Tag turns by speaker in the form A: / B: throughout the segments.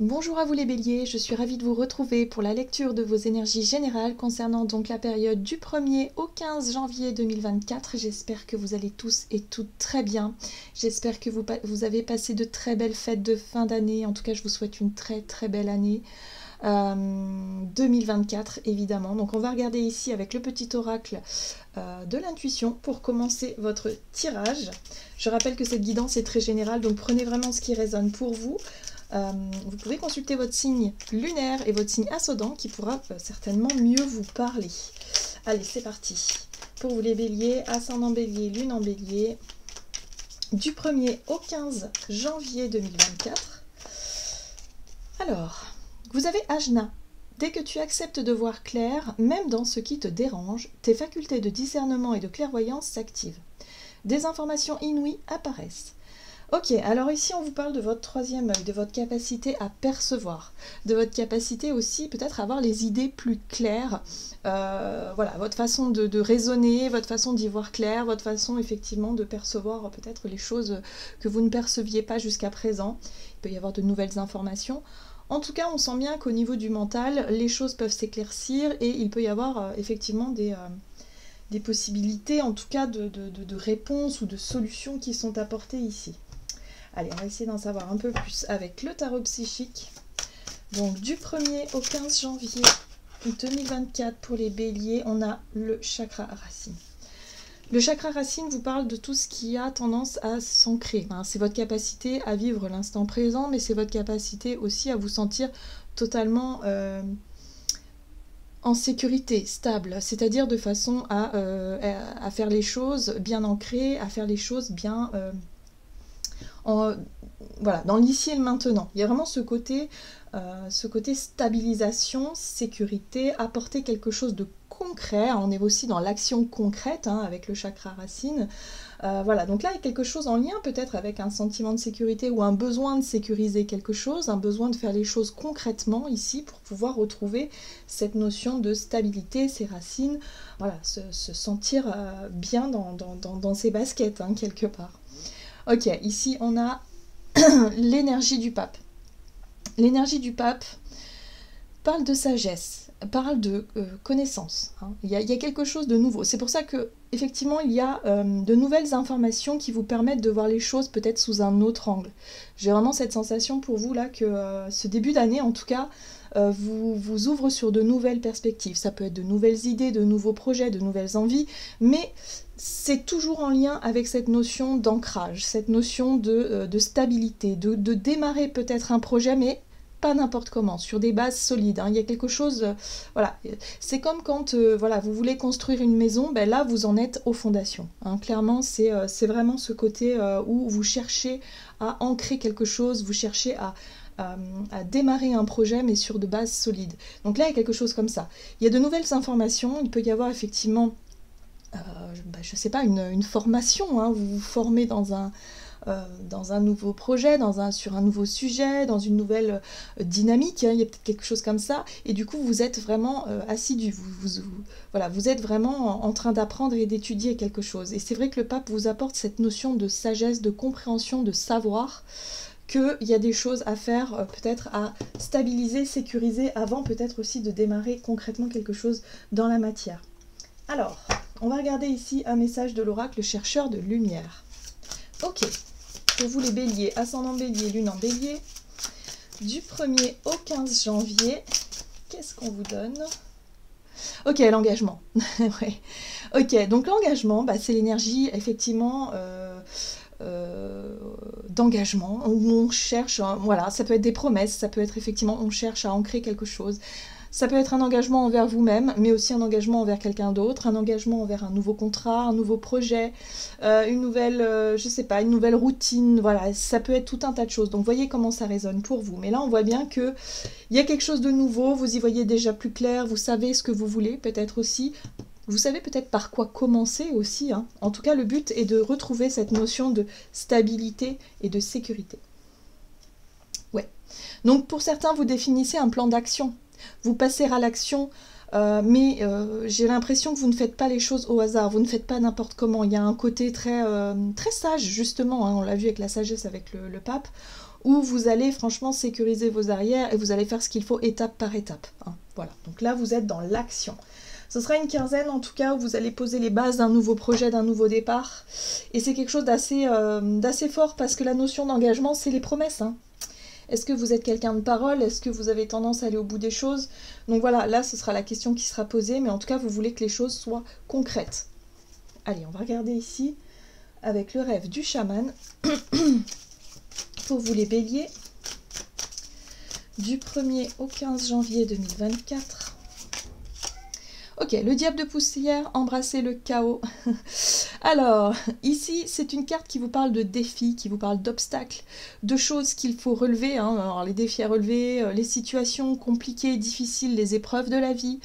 A: Bonjour à vous les béliers, je suis ravie de vous retrouver pour la lecture de vos énergies générales concernant donc la période du 1er au 15 janvier 2024. J'espère que vous allez tous et toutes très bien. J'espère que vous avez passé de très belles fêtes de fin d'année. En tout cas, je vous souhaite une très très belle année. 2024 évidemment. Donc on va regarder ici avec le petit oracle de l'intuition pour commencer votre tirage. Je rappelle que cette guidance est très générale, donc prenez vraiment ce qui résonne pour vous. Vous pouvez consulter votre signe lunaire et votre signe ascendant qui pourra certainement mieux vous parler. Allez, c'est parti. Pour vous les béliers, ascendant bélier, lune en bélier, du 1er au 15 janvier 2024. Alors, vous avez Ajna. Dès que tu acceptes de voir clair, même dans ce qui te dérange, tes facultés de discernement et de clairvoyance s'activent. Des informations inouïes apparaissent. Ok, alors ici on vous parle de votre troisième œil, de votre capacité à percevoir, de votre capacité aussi peut-être à avoir les idées plus claires, voilà, votre façon de raisonner, votre façon d'y voir clair, votre façon effectivement de percevoir peut-être les choses que vous ne perceviez pas jusqu'à présent. Il peut y avoir de nouvelles informations. En tout cas, on sent bien qu'au niveau du mental, les choses peuvent s'éclaircir et il peut y avoir effectivement des possibilités, en tout cas de réponses ou de solutions qui sont apportées ici. Allez, on va essayer d'en savoir un peu plus avec le tarot psychique. Donc du 1er au 15 janvier 2024 pour les béliers, on a le chakra racine. Le chakra racine vous parle de tout ce qui a tendance à s'ancrer. C'est votre capacité à vivre l'instant présent, mais c'est votre capacité aussi à vous sentir totalement en sécurité, stable, c'est-à-dire de façon à faire les choses bien ancrées, à faire les choses bien... voilà, dans l'ici et le maintenant. Il y a vraiment ce côté stabilisation, sécurité, apporter quelque chose de concret. On est aussi dans l'action concrète avec le chakra racine. Voilà, donc là il y a quelque chose en lien peut-être avec un sentiment de sécurité ou un besoin de sécuriser quelque chose, un besoin de faire les choses concrètement ici pour pouvoir retrouver cette notion de stabilité, ses racines, voilà, se sentir bien dans ses baskets quelque part. Ok, ici on a l'énergie du pape. L'énergie du pape parle de sagesse, parle de connaissance. Il y a quelque chose de nouveau. C'est pour ça que effectivement il y a de nouvelles informations qui vous permettent de voir les choses peut-être sous un autre angle. J'ai vraiment cette sensation pour vous là que ce début d'année en tout cas vous ouvre sur de nouvelles perspectives. Ça peut être de nouvelles idées, de nouveaux projets, de nouvelles envies, mais c'est toujours en lien avec cette notion d'ancrage, cette notion de stabilité, de démarrer peut-être un projet, mais pas n'importe comment, sur des bases solides. Il y a quelque chose, voilà, c'est comme quand voilà, vous voulez construire une maison, ben là vous en êtes aux fondations. Clairement, c'est vraiment ce côté où vous cherchez à ancrer quelque chose, vous cherchez à démarrer un projet mais sur de bases solides. Donc là il y a quelque chose comme ça. Il y a de nouvelles informations, il peut y avoir effectivement je sais pas, une formation, vous vous formez dans un nouveau projet, sur un nouveau sujet, dans une nouvelle dynamique, il y a peut-être quelque chose comme ça, et du coup vous êtes vraiment assidu, voilà, vous êtes vraiment en train d'apprendre et d'étudier quelque chose. Et c'est vrai que le pape vous apporte cette notion de sagesse, de compréhension, de savoir, qu'il y a des choses à faire, peut-être à stabiliser, sécuriser, avant peut-être aussi de démarrer concrètement quelque chose dans la matière. Alors, on va regarder ici un message de l'oracle chercheur de lumière. Ok, pour vous les béliers, ascendant bélier, lune en bélier, du 1er au 15 janvier, qu'est-ce qu'on vous donne? Ok, l'engagement. Ouais. Ok, donc l'engagement, c'est l'énergie effectivement d'engagement, où on cherche, voilà, ça peut être des promesses, ça peut être effectivement, on cherche à ancrer quelque chose. Ça peut être un engagement envers vous-même, mais aussi un engagement envers quelqu'un d'autre, un engagement envers un nouveau contrat, un nouveau projet, une nouvelle, je sais pas, une nouvelle routine, voilà, ça peut être tout un tas de choses. Donc voyez comment ça résonne pour vous. Mais là, on voit bien qu'il y a quelque chose de nouveau, vous y voyez déjà plus clair, vous savez ce que vous voulez, peut-être aussi. Vous savez peut-être par quoi commencer aussi. En tout cas, le but est de retrouver cette notion de stabilité et de sécurité. Ouais. Donc pour certains, vous définissez un plan d'action. Vous passez à l'action, mais j'ai l'impression que vous ne faites pas les choses au hasard, vous ne faites pas n'importe comment. Il y a un côté très sage, justement, on l'a vu avec la sagesse avec le pape, où vous allez franchement sécuriser vos arrières et vous allez faire ce qu'il faut étape par étape. Hein. Voilà, donc là vous êtes dans l'action. Ce sera une quinzaine en tout cas où vous allez poser les bases d'un nouveau projet, d'un nouveau départ. Et c'est quelque chose d'assez fort parce que la notion d'engagement, c'est les promesses. Hein. Est-ce que vous êtes quelqu'un de parole? Est-ce que vous avez tendance à aller au bout des choses? Donc voilà, là ce sera la question qui sera posée, mais en tout cas vous voulez que les choses soient concrètes. Allez, on va regarder ici avec le rêve du chaman pour vous les béliers du 1er au 15 janvier 2024. Ok, le diable de poussière, embrasser le chaos. Alors, ici, c'est une carte qui vous parle de défis, qui vous parle d'obstacles, de choses qu'il faut relever. Hein. Alors, les défis à relever, les situations compliquées, difficiles, les épreuves de la vie.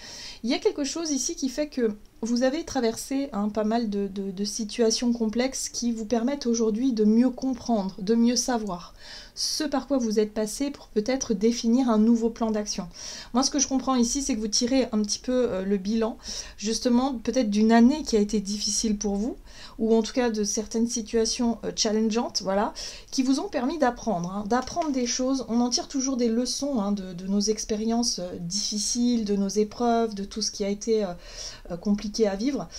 A: Il y a quelque chose ici qui fait que vous avez traversé pas mal de situations complexes qui vous permettent aujourd'hui de mieux comprendre, de mieux savoir ce par quoi vous êtes passé pour peut-être définir un nouveau plan d'action. Moi, ce que je comprends ici, c'est que vous tirez un petit peu le bilan, justement, peut-être d'une année qui a été difficile pour vous, ou en tout cas de certaines situations challengeantes, voilà, qui vous ont permis d'apprendre, hein, d'apprendre des choses. On en tire toujours des leçons hein, de nos expériences difficiles, de nos épreuves, de tout ce qui a été compliqué à vivre.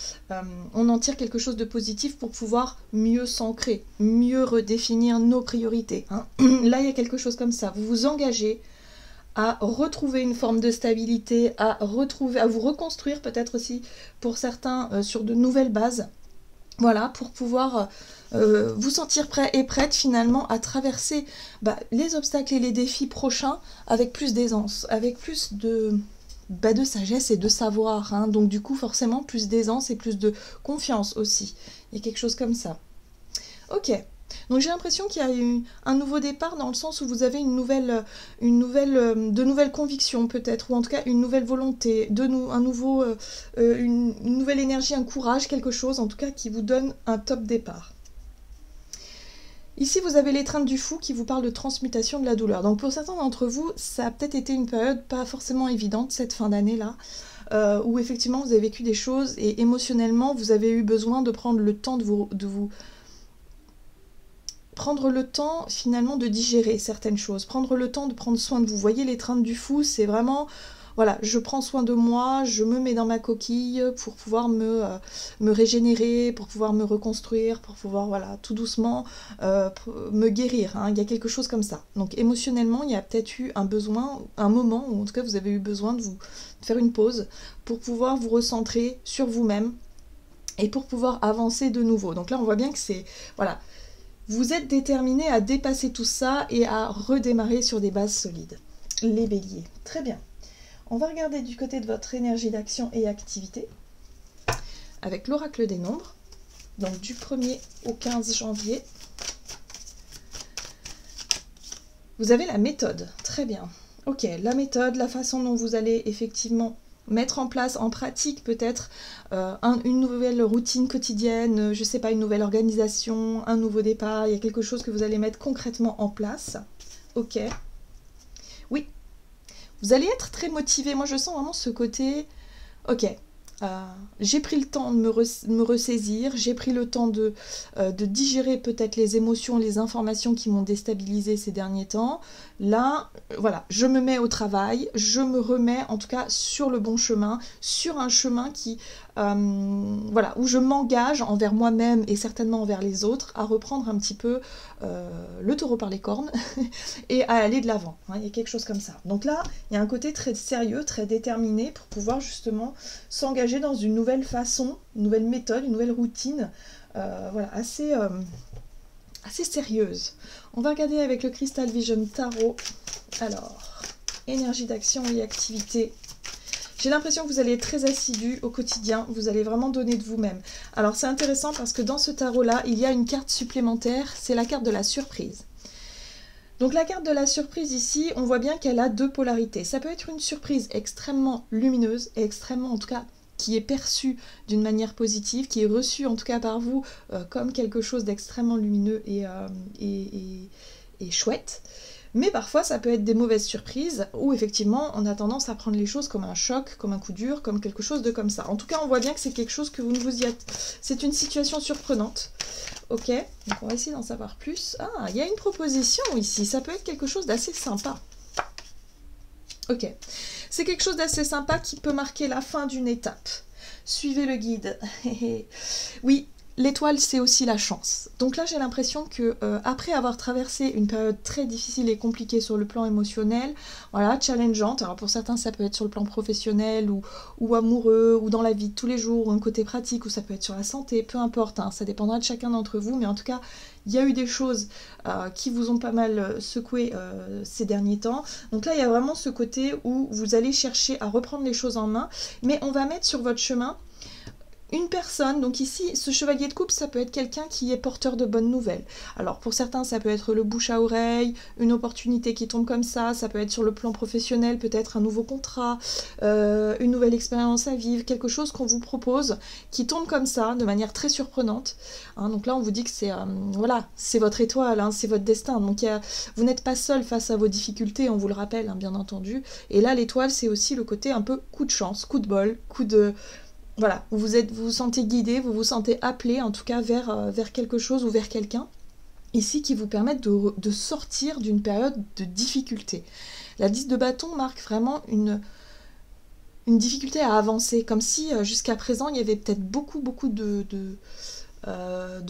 A: On en tire quelque chose de positif pour pouvoir mieux s'ancrer, mieux redéfinir nos priorités. Hein. Là, il y a quelque chose comme ça. Vous vous engagez à retrouver une forme de stabilité, à vous reconstruire peut-être aussi pour certains sur de nouvelles bases. Voilà, pour pouvoir vous sentir prêt et prête finalement à traverser les obstacles et les défis prochains avec plus d'aisance, avec plus de sagesse et de savoir. Hein. Donc du coup, forcément, plus d'aisance et plus de confiance aussi. Il y a quelque chose comme ça. Ok. Donc j'ai l'impression qu'il y a eu un nouveau départ dans le sens où vous avez de nouvelles convictions peut-être, ou en tout cas une nouvelle volonté, une nouvelle énergie, un courage, quelque chose en tout cas qui vous donne un top départ. Ici, vous avez l'étreinte du fou qui vous parle de transmutation de la douleur. Donc pour certains d'entre vous, ça a peut-être été une période pas forcément évidente cette fin d'année-là, où effectivement vous avez vécu des choses et émotionnellement vous avez eu besoin de prendre le temps prendre le temps finalement de digérer certaines choses, prendre le temps de prendre soin de vous. Vous voyez, l'étreinte du fou, c'est vraiment, voilà, je prends soin de moi, je me mets dans ma coquille pour pouvoir me régénérer, pour pouvoir me reconstruire, pour pouvoir, voilà, tout doucement me guérir. Hein. Il y a quelque chose comme ça. Donc émotionnellement, il y a peut-être eu un besoin, un moment où en tout cas vous avez eu besoin de faire une pause pour pouvoir vous recentrer sur vous-même et pour pouvoir avancer de nouveau. Donc là, on voit bien que c'est, voilà, vous êtes déterminé à dépasser tout ça et à redémarrer sur des bases solides. Les béliers, très bien. On va regarder du côté de votre énergie d'action et activité avec l'oracle des nombres, donc du 1er au 15 janvier. Vous avez la méthode, très bien. Ok, la méthode, la façon dont vous allez effectivement mettre en place, en pratique peut-être, une nouvelle routine quotidienne, je sais pas, une nouvelle organisation, un nouveau départ, il y a quelque chose que vous allez mettre concrètement en place. Ok. Oui. Vous allez être très motivé. Moi, je sens vraiment ce côté, ok, j'ai pris le temps de me ressaisir, j'ai pris le temps de digérer peut-être les émotions, les informations qui m'ont déstabilisé ces derniers temps. Là, voilà, je me mets au travail, je me remets en tout cas sur le bon chemin, sur un chemin qui, voilà, où je m'engage envers moi-même et certainement envers les autres à reprendre un petit peu le taureau par les cornes et à aller de l'avant. Hein, il y a quelque chose comme ça. Donc là, il y a un côté très sérieux, très déterminé pour pouvoir justement s'engager dans une nouvelle façon, une nouvelle méthode, une nouvelle routine, voilà, assez sérieuse. On va regarder avec le Crystal Vision Tarot. Alors, énergie d'action et activité. J'ai l'impression que vous allez être très assidu au quotidien, vous allez vraiment donner de vous-même. Alors c'est intéressant parce que dans ce tarot-là, il y a une carte supplémentaire, c'est la carte de la surprise. Donc la carte de la surprise ici, on voit bien qu'elle a deux polarités. Ça peut être une surprise extrêmement lumineuse et extrêmement, en tout cas, qui est perçue d'une manière positive, qui est reçue en tout cas par vous comme quelque chose d'extrêmement lumineux et chouette. Mais parfois, ça peut être des mauvaises surprises, où effectivement, on a tendance à prendre les choses comme un choc, comme un coup dur, comme quelque chose de comme ça. En tout cas, on voit bien que c'est quelque chose que vous ne vous y êtes... C'est une situation surprenante. Ok, donc on va essayer d'en savoir plus. Ah, il y a une proposition ici, ça peut être quelque chose d'assez sympa. Ok, c'est quelque chose d'assez sympa qui peut marquer la fin d'une étape. Suivez le guide. Oui, l'étoile, c'est aussi la chance. Donc là, j'ai l'impression que après avoir traversé une période très difficile et compliquée sur le plan émotionnel, voilà, challengeante, alors pour certains, ça peut être sur le plan professionnel ou amoureux, ou dans la vie de tous les jours, ou un côté pratique, ou ça peut être sur la santé, peu importe, hein, ça dépendra de chacun d'entre vous, mais en tout cas, il y a eu des choses qui vous ont pas mal secoué ces derniers temps. Donc là, il y a vraiment ce côté où vous allez chercher à reprendre les choses en main, mais on va mettre sur votre chemin une personne. Donc ici, ce chevalier de coupe, ça peut être quelqu'un qui est porteur de bonnes nouvelles. Alors pour certains, ça peut être le bouche à oreille, une opportunité qui tombe comme ça peut être sur le plan professionnel, peut-être un nouveau contrat, une nouvelle expérience à vivre, quelque chose qu'on vous propose, qui tombe comme ça, de manière très surprenante. Hein, donc là, on vous dit que c'est voilà, c'est votre étoile, hein, c'est votre destin. Donc vous n'êtes pas seul face à vos difficultés, on vous le rappelle, hein, bien entendu. Et là, l'étoile, c'est aussi le côté un peu coup de chance, coup de bol, coup de... Voilà, vous vous sentez guidé, vous vous sentez appelé en tout cas vers quelque chose ou vers quelqu'un, ici qui vous permettent de sortir d'une période de difficulté. La 10 de bâton marque vraiment une difficulté à avancer, comme si jusqu'à présent il y avait peut-être beaucoup de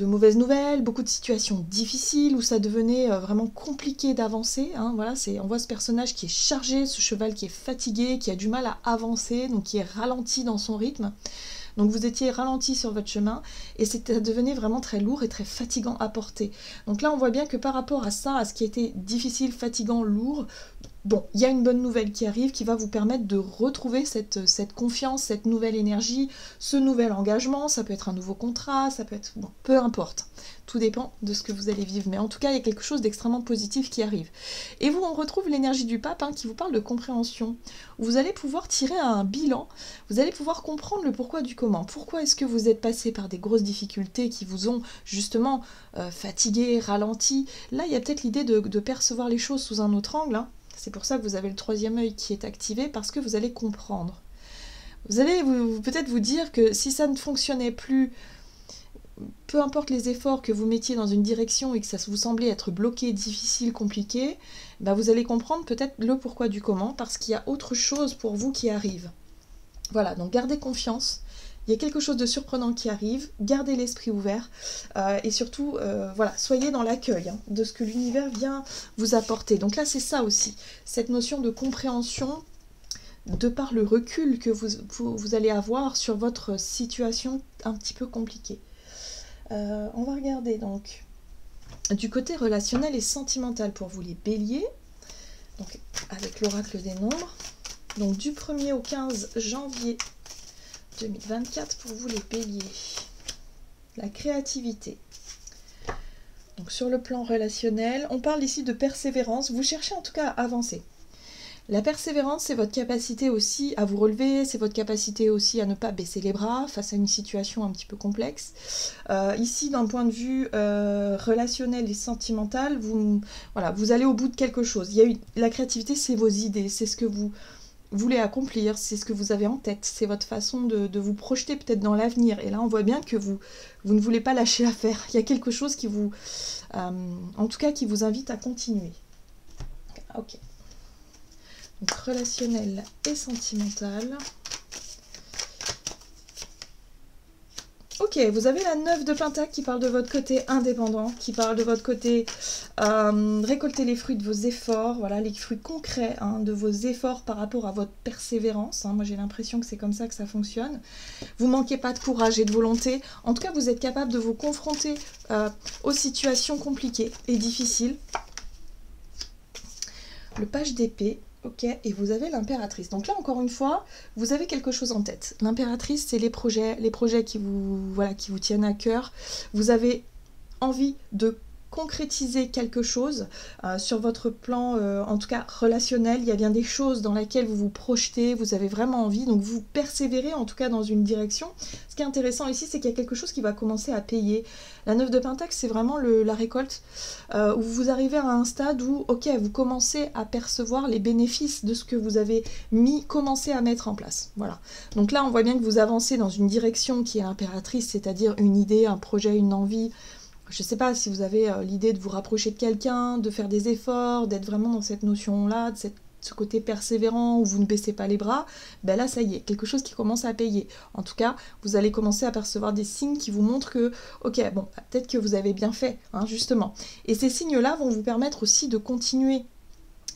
A: mauvaises nouvelles, beaucoup de situations difficiles où ça devenait vraiment compliqué d'avancer. Hein, voilà, on voit ce personnage qui est chargé, ce cheval qui est fatigué, qui a du mal à avancer, donc qui est ralenti dans son rythme. Donc vous étiez ralenti sur votre chemin et ça devenait vraiment très lourd et très fatigant à porter. Donc là on voit bien que par rapport à ça, à ce qui était difficile, fatigant, lourd, bon, il y a une bonne nouvelle qui arrive qui va vous permettre de retrouver cette confiance, cette nouvelle énergie, ce nouvel engagement. Ça peut être un nouveau contrat, ça peut être... Bon, peu importe. Tout dépend de ce que vous allez vivre. Mais en tout cas, il y a quelque chose d'extrêmement positif qui arrive. Et on retrouve l'énergie du pape qui vous parle de compréhension. Vous allez pouvoir tirer un bilan, vous allez pouvoir comprendre le pourquoi du comment. Pourquoi est-ce que vous êtes passé par des grosses difficultés qui vous ont justement fatigué, ralenti. Là, il y a peut-être l'idée de percevoir les choses sous un autre angle, hein. C'est pour ça que vous avez le troisième œil qui est activé, parce que vous allez comprendre. Vous allez peut-être vous dire que si ça ne fonctionnait plus, peu importe les efforts que vous mettiez dans une direction et que ça vous semblait être bloqué, difficile, compliqué, bah vous allez comprendre peut-être le pourquoi du comment, parce qu'il y a autre chose pour vous qui arrive. Voilà, donc gardez confiance. Il y a quelque chose de surprenant qui arrive, gardez l'esprit ouvert et surtout, voilà, soyez dans l'accueil de ce que l'univers vient vous apporter. Donc là, c'est ça aussi, cette notion de compréhension de par le recul que vous allez avoir sur votre situation un petit peu compliquée. On va regarder donc du côté relationnel et sentimental pour vous les béliers, donc avec l'oracle des nombres. Donc du 1er au 15 janvier 2024 pour vous les béliers. La créativité. Donc sur le plan relationnel, on parle ici de persévérance. Vous cherchez en tout cas à avancer. La persévérance, c'est votre capacité aussi à vous relever, c'est votre capacité aussi à ne pas baisser les bras face à une situation un petit peu complexe. Ici, d'un point de vue relationnel et sentimental, vous allez au bout de quelque chose. La créativité, c'est vos idées, c'est ce que vous voulez accomplir, c'est ce que vous avez en tête, c'est votre façon de vous projeter peut-être dans l'avenir. Et là, on voit bien que vous ne voulez pas lâcher l'affaire. Il y a quelque chose qui vous, en tout cas, qui vous invite à continuer. Ok. Donc, relationnel et sentimental. Ok, vous avez la 9 de Pentacle qui parle de votre côté indépendant, qui parle de votre côté récolter les fruits de vos efforts, voilà, les fruits concrets de vos efforts par rapport à votre persévérance. Moi, j'ai l'impression que c'est comme ça que ça fonctionne. Vous manquez pas de courage et de volonté. En tout cas, vous êtes capable de vous confronter aux situations compliquées et difficiles. Le page d'épée. Ok, et vous avez l'impératrice. Donc là, encore une fois, vous avez quelque chose en tête. L'impératrice, c'est les projets qui vous tiennent à cœur. Vous avez envie de concrétiser quelque chose sur votre plan, en tout cas relationnel. Il y a bien des choses dans lesquelles vous vous projetez, vous avez vraiment envie, donc vous persévérez en tout cas dans une direction. Ce qui est intéressant ici, c'est qu'il y a quelque chose qui va commencer à payer. La 9 de Pentacle, c'est vraiment la récolte, où vous arrivez à un stade où, ok, vous commencez à percevoir les bénéfices de ce que vous avez commencé à mettre en place. Voilà. Donc là, on voit bien que vous avancez dans une direction qui est impératrice, c'est-à-dire une idée, un projet, une envie. Je ne sais pas si vous avez l'idée de vous rapprocher de quelqu'un, de faire des efforts, d'être vraiment dans cette notion-là, de ce côté persévérant où vous ne baissez pas les bras, ben là ça y est, quelque chose qui commence à payer. En tout cas, vous allez commencer à percevoir des signes qui vous montrent que, ok, bon, peut-être que vous avez bien fait, hein, justement. Et ces signes-là vont vous permettre aussi de continuer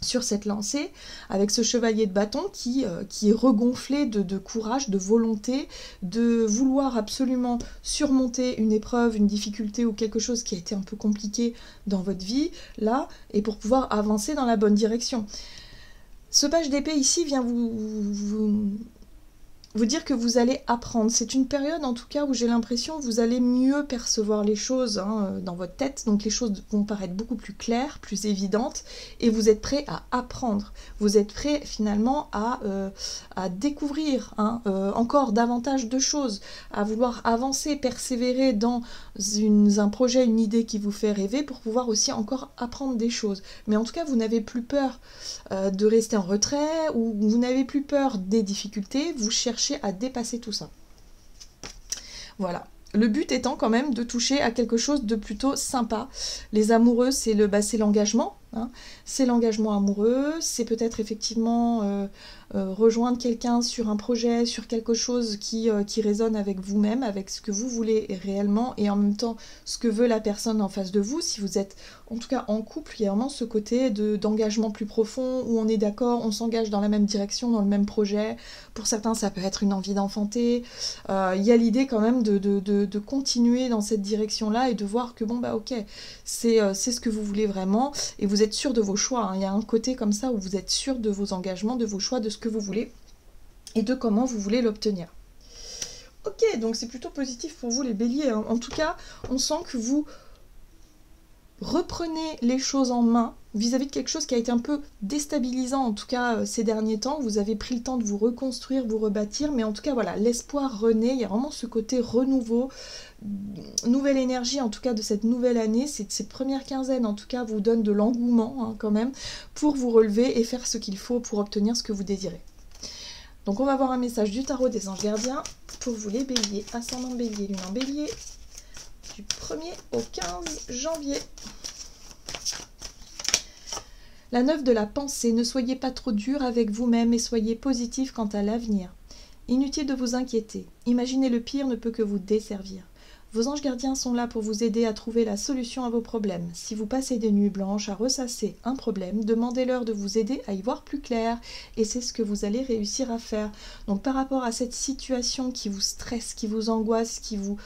A: sur cette lancée, avec ce chevalier de bâton qui est regonflé de courage, de volonté, de vouloir absolument surmonter une épreuve, une difficulté ou quelque chose qui a été un peu compliqué dans votre vie, là, et pour pouvoir avancer dans la bonne direction. Ce page d'épée ici vient vous dire que vous allez apprendre. C'est une période en tout cas où j'ai l'impression que vous allez mieux percevoir les choses dans votre tête, donc les choses vont paraître beaucoup plus claires, plus évidentes, et vous êtes prêt à apprendre. Vous êtes prêt finalement à découvrir encore davantage de choses, à vouloir avancer, persévérer dans un projet, une idée qui vous fait rêver pour pouvoir aussi encore apprendre des choses. Mais en tout cas, vous n'avez plus peur de rester en retrait, ou vous n'avez plus peur des difficultés, vous cherchez à dépasser tout ça. Voilà. Le but étant quand même de toucher à quelque chose de plutôt sympa. Les amoureux, c'est l'engagement. Hein. C'est l'engagement amoureux, c'est peut-être effectivement rejoindre quelqu'un sur un projet, sur quelque chose qui résonne avec vous-même, avec ce que vous voulez réellement, et en même temps ce que veut la personne en face de vous. Si vous êtes en tout cas en couple, il y a vraiment ce côté d'engagement plus profond, où on est d'accord, on s'engage dans la même direction, dans le même projet. Pour certains, ça peut être une envie d'enfanter. Il y a l'idée quand même de continuer dans cette direction-là, et de voir que bon, bah ok, c'est ce que vous voulez vraiment, et vous êtes sûr de vos choix. Hein. Il y a un côté comme ça où vous êtes sûr de vos engagements, de vos choix, de ce que vous voulez, et de comment vous voulez l'obtenir. Ok, donc c'est plutôt positif pour vous les béliers. Hein. En tout cas, on sent que vous reprenez les choses en main vis-à-vis de quelque chose qui a été un peu déstabilisant, en tout cas ces derniers temps. Vous avez pris le temps de vous reconstruire, vous rebâtir, mais en tout cas voilà, l'espoir renaît. Il y a vraiment ce côté renouveau, nouvelle énergie en tout cas de cette nouvelle année. Cette première quinzaine en tout cas vous donne de l'engouement quand même, pour vous relever et faire ce qu'il faut pour obtenir ce que vous désirez. Donc on va voir un message du tarot des anges gardiens pour vous les béliers, ascendant bélier, lune en bélier, du 1er au 15 janvier. La 9 de la pensée, ne soyez pas trop dur avec vous-même et soyez positif quant à l'avenir. Inutile de vous inquiéter, imaginer le pire ne peut que vous desservir. Vos anges gardiens sont là pour vous aider à trouver la solution à vos problèmes. Si vous passez des nuits blanches à ressasser un problème, demandez-leur de vous aider à y voir plus clair, et c'est ce que vous allez réussir à faire. Donc par rapport à cette situation qui vous stresse, qui vous angoisse, qui vous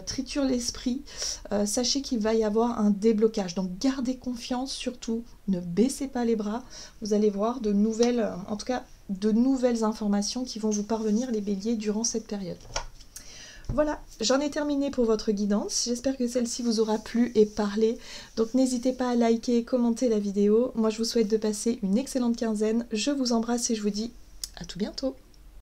A: triture l'esprit, sachez qu'il va y avoir un déblocage. Donc gardez confiance, surtout ne baissez pas les bras. Vous allez voir de nouvelles, en tout cas de nouvelles informations qui vont vous parvenir les béliers durant cette période. Voilà, j'en ai terminé pour votre guidance. J'espère que celle-ci vous aura plu et parlé. Donc n'hésitez pas à liker et commenter la vidéo. Moi je vous souhaite de passer une excellente quinzaine. Je vous embrasse et je vous dis à tout bientôt.